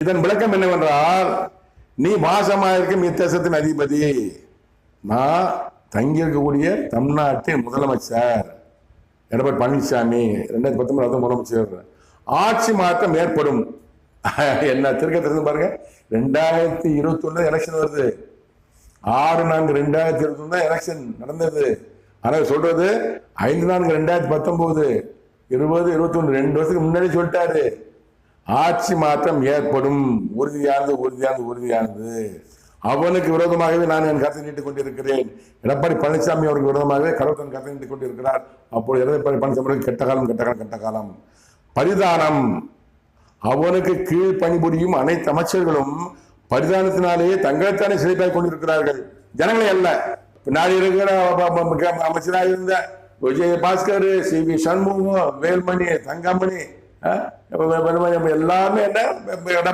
இதன் விளக்கம் என்னவென்றால், நீ வாசமாக இருக்கும் இத்தேசத்தின் அதிபதி, நான் தங்கியிருக்கக்கூடிய தமிழ்நாட்டின் முதலமைச்சர் எடப்பாடி பழனிசாமி 2019 முதலமைச்சர். ஆட்சி மாற்றம் ஏற்படும். என்ன திருக்க பாருங்க, 2021 எலெக்ஷன் வருது. 6/4/2021 தான் எலெக்ஷன் நடந்தது. ஆனா சொல்றது 5/4/2019, 20, 21 2 வருஷத்துக்கு முன்னாடி சொல்லிட்டாரு. ஆட்சி மாற்றம் ஏற்படும், உறுதியானது. அவனுக்கு விரோதமாகவே நான் என் கருத்தை நீட்டிக் கொண்டிருக்கிறேன். எடப்பாடி பழனிசாமி அவருக்கு விரோதமாகவே கடவுள் தன் கருத்தை நீட்டிக் கொண்டிருக்கிறார். அப்போது எடப்பாடி பழனிசாமி கெட்ட காலம் பரிதானம். அவனுக்கு கீழ் பணிபுரியும் அனைத்து அமைச்சர்களும் பரிதானத்தினாலேயே தங்களைத்தானே சிறைப்பாய் கொண்டிருக்கிறார்கள், ஜனங்களை அல்ல. பின்னாடி இருக்கிற அமைச்சராக இருந்த விஜயபாஸ்கர், சி.வி. சண்முகம், வேல்மணி, தங்கமணி எல்லாமே என்ன